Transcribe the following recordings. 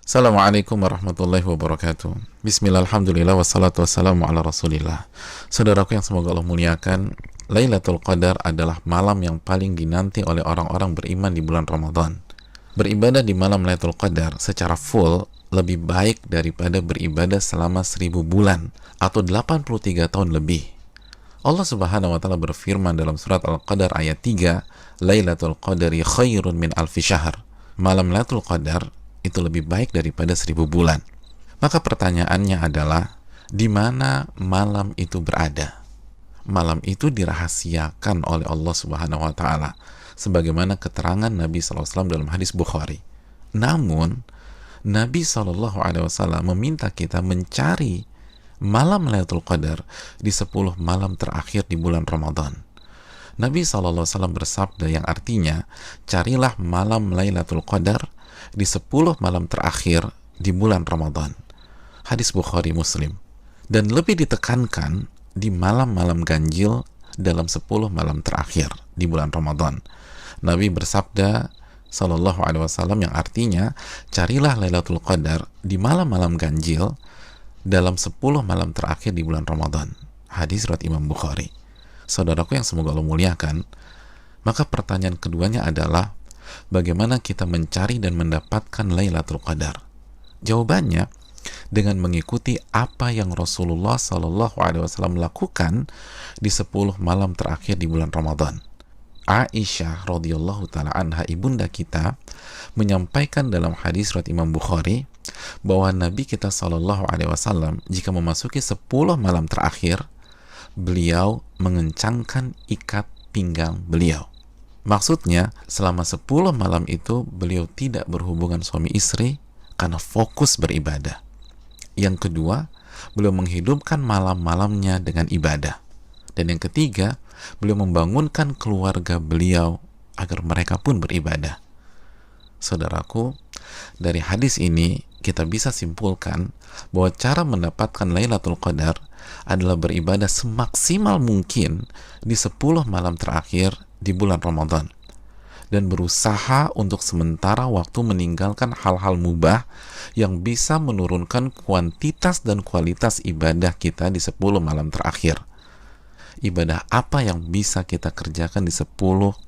Assalamualaikum warahmatullahi wabarakatuh. Bismillah, alhamdulillah, wassalatu wassalamu ala rasulillah. Saudaraku yang semoga Allah muliakan, Lailatul Qadar adalah malam yang paling dinanti oleh orang-orang beriman di bulan Ramadan. Beribadah di malam Lailatul Qadar secara full lebih baik daripada beribadah selama 1000 bulan atau 83 tahun lebih. Allah Subhanahu wa taala berfirman dalam surat Al-Qadar ayat 3, Lailatul Qadari khairun min alfi syahr. Malam Lailatul Qadar itu lebih baik daripada 1000 bulan. Maka pertanyaannya adalah, di mana malam itu berada? Malam itu dirahasiakan oleh Allah Subhanahu wa taala sebagaimana keterangan Nabi SAW dalam hadis Bukhari. Namun Nabi SAW meminta kita mencari malam Lailatul Qadar di 10 malam terakhir di bulan Ramadan. Nabi SAW bersabda yang artinya, carilah malam Lailatul Qadar di 10 malam terakhir di bulan Ramadan. Hadis Bukhari Muslim. Dan lebih ditekankan di malam-malam ganjil dalam 10 malam terakhir di bulan Ramadan. Nabi bersabda sallallahu alaihi wasallam yang artinya, carilah Lailatul Qadar di malam-malam ganjil dalam 10 malam terakhir di bulan Ramadan. Hadis riwayat Imam Bukhari. Saudaraku yang semoga Allah muliakan, maka pertanyaan keduanya adalah, bagaimana kita mencari dan mendapatkan Lailatul Qadar? Jawabannya dengan mengikuti apa yang Rasulullah Shallallahu Alaihi Wasallam lakukan di 10 malam terakhir di bulan Ramadan. Aisyah radhiyallahu taala anha, ibunda kita, menyampaikan dalam hadis riwayat Imam Bukhari bahwa Nabi kita Shallallahu Alaihi Wasallam jika memasuki 10 malam terakhir, beliau mengencangkan ikat pinggang beliau. Maksudnya, selama 10 malam itu beliau tidak berhubungan suami istri karena fokus beribadah. Yang kedua, beliau menghidupkan malam-malamnya dengan ibadah. Dan yang ketiga, beliau membangunkan keluarga beliau agar mereka pun beribadah. Saudaraku, dari hadis ini kita bisa simpulkan bahwa cara mendapatkan Lailatul Qadar adalah beribadah semaksimal mungkin di 10 malam terakhir di bulan Ramadan, dan berusaha untuk sementara waktu meninggalkan hal-hal mubah yang bisa menurunkan kuantitas dan kualitas ibadah kita di 10 malam terakhir. Ibadah apa yang bisa kita kerjakan di 10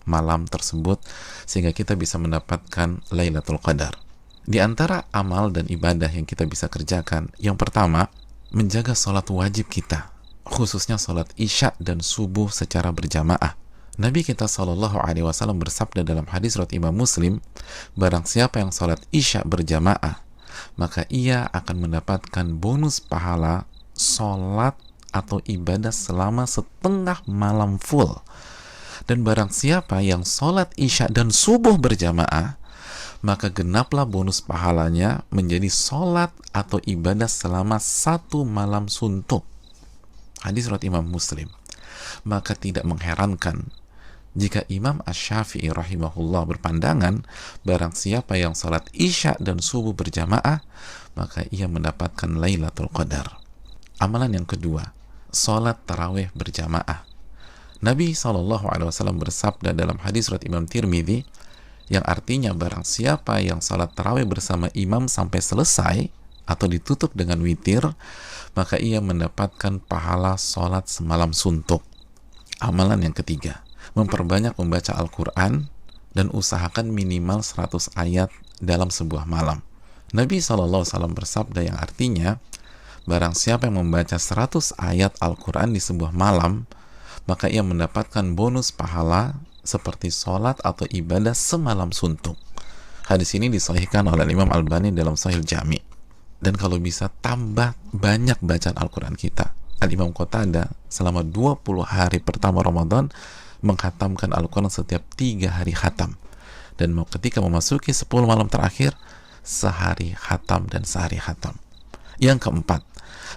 malam tersebut sehingga kita bisa mendapatkan Lailatul Qadar? Di antara amal dan ibadah yang kita bisa kerjakan, yang pertama, menjaga sholat wajib kita, khususnya sholat isya dan subuh secara berjamaah. Nabi kita Shallallahu Alaihi Wasallam bersabda dalam hadis riwayat Imam Muslim, barang siapa yang sholat isya berjamaah, maka ia akan mendapatkan bonus pahala sholat atau ibadah selama setengah malam full. Dan barang siapa yang sholat isya dan subuh berjamaah, maka genaplah bonus pahalanya menjadi sholat atau ibadah selama 1 malam suntuk. Hadis riwayat Imam Muslim. Maka tidak mengherankan jika Imam Asy-Syafi'i rahimahullah berpandangan, barang siapa yang salat isya dan subuh berjamaah, maka ia mendapatkan Lailatul Qadar. Amalan yang kedua, salat tarawih berjamaah. Nabi SAW bersabda dalam hadis riwayat Imam Tirmidzi, yang artinya barang siapa yang salat tarawih bersama imam sampai selesai atau ditutup dengan witir, maka ia mendapatkan pahala salat semalam suntuk. Amalan yang ketiga, memperbanyak membaca Al-Quran dan usahakan minimal 100 ayat dalam sebuah malam. Nabi SAW bersabda yang artinya, barang siapa yang membaca 100 ayat Al-Quran di sebuah malam, maka ia mendapatkan bonus pahala seperti sholat atau ibadah semalam suntuk. Hadis ini disahihkan oleh Imam Albani dalam Sahih Jami'. Dan kalau bisa tambah banyak bacaan Al-Quran kita. Al-Imam Qatadah selama 20 hari pertama Ramadan menghatamkan Al-Quran setiap 3 hari khatam, dan ketika memasuki 10 malam terakhir, sehari khatam dan sehari khatam. Yang keempat,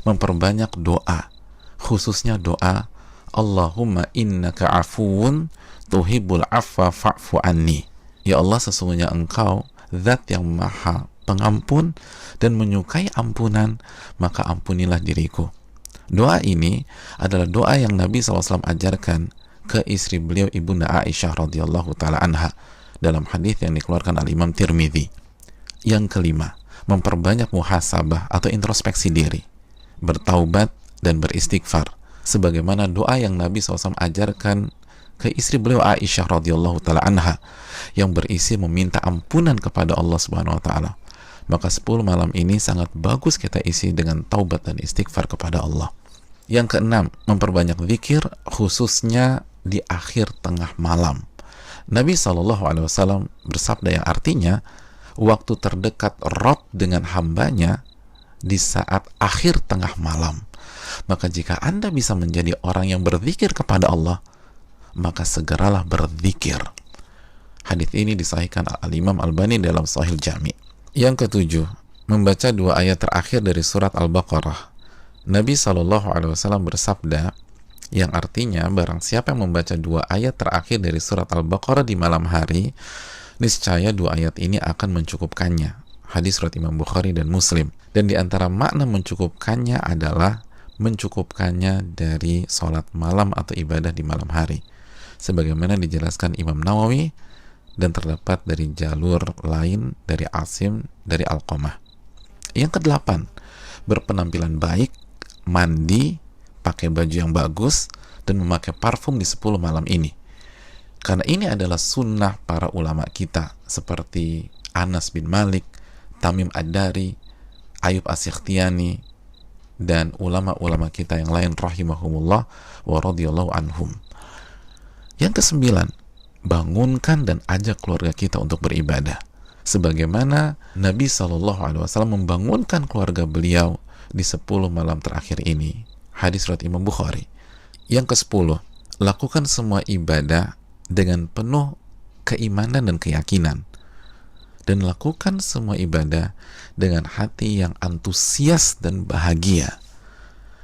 memperbanyak doa, khususnya doa Allahumma innaka afuun tuhibbul afwa fa'fu anni. Ya Allah, sesungguhnya Engkau zat yang maha pengampun dan menyukai ampunan, maka ampunilah diriku. Doa ini adalah doa yang Nabi SAW ajarkan ke istri beliau, ibunda Aisyah radhiyallahu taala anha, dalam hadis yang dikeluarkan oleh Imam Tirmidzi. Yang kelima, memperbanyak muhasabah atau introspeksi diri, bertaubat dan beristighfar, sebagaimana doa yang Nabi SAW ajarkan ke istri beliau Aisyah radhiyallahu taala anha yang berisi meminta ampunan kepada Allah Subhanahu wa taala. Maka 10 malam ini sangat bagus kita isi dengan taubat dan istighfar kepada Allah. Yang keenam, memperbanyak zikir khususnya di akhir tengah malam. Nabi SAW bersabda yang artinya waktu terdekat Rabb dengan hambanya di saat akhir tengah malam. Maka jika Anda bisa menjadi orang yang berzikir kepada Allah, maka segeralah berzikir. Hadis ini disahihkan Al-Imam Albani dalam Sahih Jami'. Yang ketujuh, membaca 2 ayat terakhir dari surat Al-Baqarah. Nabi SAW bersabda yang artinya barang siapa yang membaca 2 ayat terakhir dari surat Al-Baqarah di malam hari, niscaya 2 ayat ini akan mencukupkannya. Hadis riwayat Imam Bukhari dan Muslim. Dan di antara makna mencukupkannya adalah mencukupkannya dari sholat malam atau ibadah di malam hari, sebagaimana dijelaskan Imam Nawawi dan terdapat dari jalur lain dari Asim dari Alqamah. Yang kedelapan, berpenampilan baik, mandi, pakai baju yang bagus, dan memakai parfum di 10 malam ini. Karena ini adalah sunnah para ulama kita seperti Anas bin Malik, Tamim Ad-Dari, Ayub As-Sikhtiyani, dan ulama-ulama kita yang lain rahimahumullah wa radhiyallahu anhum. Yang kesembilan, bangunkan dan ajak keluarga kita untuk beribadah, sebagaimana Nabi SAW membangunkan keluarga beliau di 10 malam terakhir ini. Hadis riwayat Imam Bukhari. Yang ke-10, lakukan semua ibadah dengan penuh keimanan dan keyakinan, dan lakukan semua ibadah dengan hati yang antusias dan bahagia.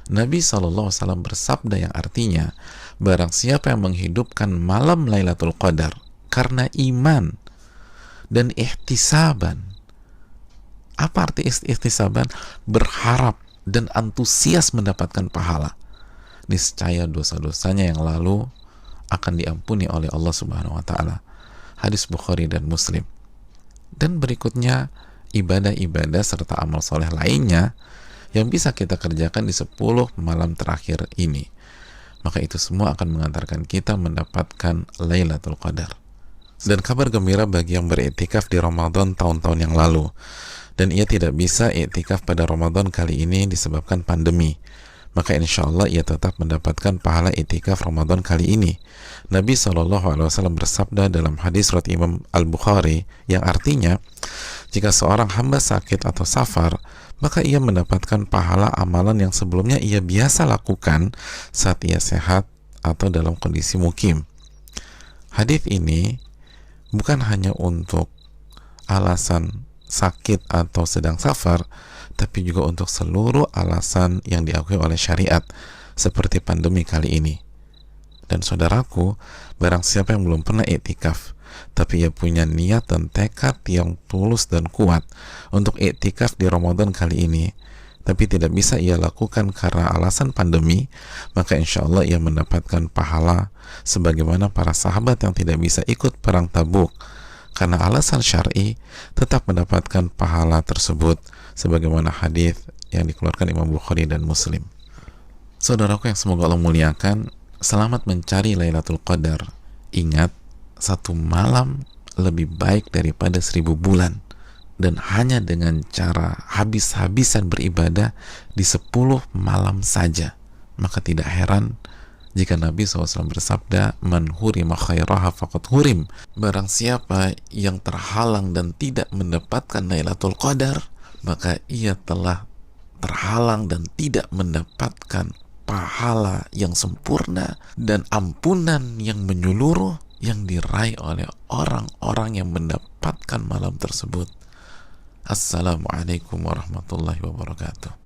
Nabi SAW bersabda yang artinya, barang siapa yang menghidupkan malam Lailatul Qadar karena iman dan ihtisaban. Apa arti ihtisaban? Berharap dan antusias mendapatkan pahala, niscaya dosa-dosanya yang lalu akan diampuni oleh Allah Subhanahu wa taala. Hadis Bukhari dan Muslim. Dan berikutnya, ibadah-ibadah serta amal soleh lainnya yang bisa kita kerjakan di 10 malam terakhir ini. Maka itu semua akan mengantarkan kita mendapatkan Lailatul Qadar. Dan kabar gembira bagi yang beriktikaf di Ramadan tahun-tahun yang lalu, dan ia tidak bisa iktikaf pada Ramadan kali ini disebabkan pandemi, maka insya Allah ia tetap mendapatkan pahala iktikaf Ramadan kali ini. Nabi SAW bersabda dalam hadis riwayat Imam Al-Bukhari yang artinya, jika seorang hamba sakit atau safar, maka ia mendapatkan pahala amalan yang sebelumnya ia biasa lakukan saat ia sehat atau dalam kondisi mukim. Hadis ini bukan hanya untuk alasan sakit atau sedang safar, tapi juga untuk seluruh alasan yang diakui oleh syariat seperti pandemi kali ini. Dan saudaraku, barang siapa yang belum pernah iktikaf tapi ia punya niat dan tekad yang tulus dan kuat untuk iktikaf di Ramadan kali ini, tapi tidak bisa ia lakukan karena alasan pandemi, maka insya Allah ia mendapatkan pahala sebagaimana para sahabat yang tidak bisa ikut perang Tabuk karena alasan syar'i, tetap mendapatkan pahala tersebut sebagaimana hadis yang dikeluarkan Imam Bukhari dan Muslim. Saudaraku yang semoga Allah muliakan, selamat mencari Lailatul Qadar. Ingat, 1 malam lebih baik daripada 1000 bulan, dan hanya dengan cara habis-habisan beribadah di 10 malam saja. Maka tidak heran jika Nabi SAW bersabda, man hurima khairaha faqad hurim. Barang siapa yang terhalang dan tidak mendapatkan Lailatul Qadar, maka ia telah terhalang dan tidak mendapatkan pahala yang sempurna dan ampunan yang menyeluruh yang diraih oleh orang-orang yang mendapatkan malam tersebut. Assalamualaikum warahmatullahi wabarakatuh.